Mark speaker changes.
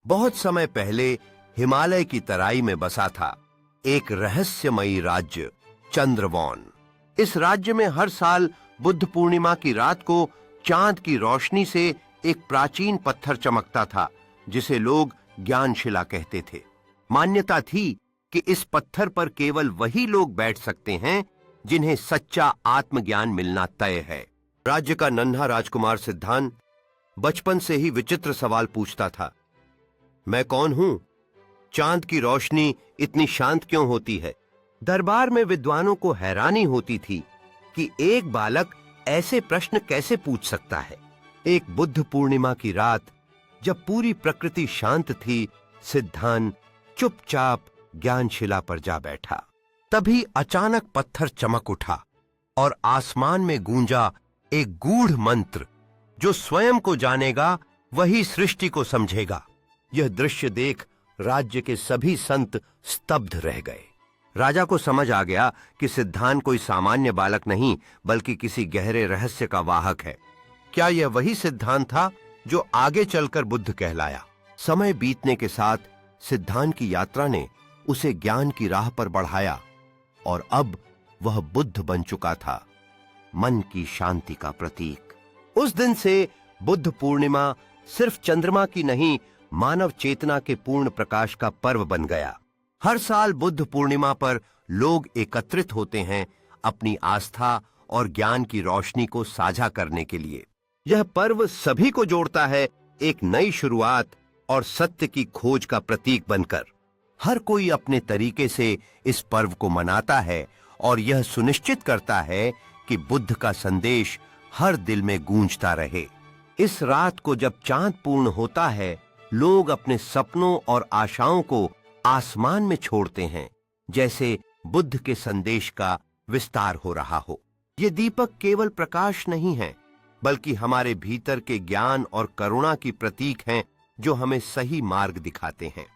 Speaker 1: बहुत समय पहले हिमालय की तराई में बसा था एक रहस्यमयी राज्य चंद्रवौन। इस राज्य में हर साल बुद्ध पूर्णिमा की रात को चांद की रोशनी से एक प्राचीन पत्थर चमकता था जिसे लोग ज्ञानशिला कहते थे। मान्यता थी कि इस पत्थर पर केवल वही लोग बैठ सकते हैं जिन्हें सच्चा आत्मज्ञान मिलना तय है। राज्य का नन्हा राजकुमार सिद्धांत बचपन से ही विचित्र सवाल पूछता था। मैं कौन हूं? चांद की रोशनी इतनी शांत क्यों होती है? दरबार में विद्वानों को हैरानी होती थी कि एक बालक ऐसे प्रश्न कैसे पूछ सकता है। एक बुद्ध पूर्णिमा की रात जब पूरी प्रकृति शांत थी, सिद्धांत चुपचाप ज्ञानशिला पर जा बैठा। तभी अचानक पत्थर चमक उठा और आसमान में गूंजा एक गूढ़ मंत्र, जो स्वयं को जानेगा वही सृष्टि को समझेगा। यह दृश्य देख राज्य के सभी संत स्तब्ध रह गए। राजा को समझ आ गया कि सिद्धांत कोई सामान्य बालक नहीं बल्कि किसी गहरे रहस्य का वाहक है। क्या यह वही सिद्धांत था जो आगे चलकर बुद्ध कहलाया? समय बीतने के साथ सिद्धांत की यात्रा ने उसे ज्ञान की राह पर बढ़ाया और अब वह बुद्ध बन चुका था, मन की शांति का प्रतीक। उस दिन से बुद्ध पूर्णिमा सिर्फ चंद्रमा की नहीं, मानव चेतना के पूर्ण प्रकाश का पर्व बन गया। हर साल बुद्ध पूर्णिमा पर लोग एकत्रित होते हैं अपनी आस्था और ज्ञान की रोशनी को साझा करने के लिए। यह पर्व सभी को जोड़ता है एक नई शुरुआत और सत्य की खोज का प्रतीक बनकर। हर कोई अपने तरीके से इस पर्व को मनाता है और यह सुनिश्चित करता है कि बुद्ध का संदेश हर दिल में गूंजता रहे। इस रात को जब चांद पूर्ण होता है, लोग अपने सपनों और आशाओं को आसमान में छोड़ते हैं, जैसे बुद्ध के संदेश का विस्तार हो रहा हो। ये दीपक केवल प्रकाश नहीं है, बल्कि हमारे भीतर के ज्ञान और करुणा की प्रतीक हैं, जो हमें सही मार्ग दिखाते हैं।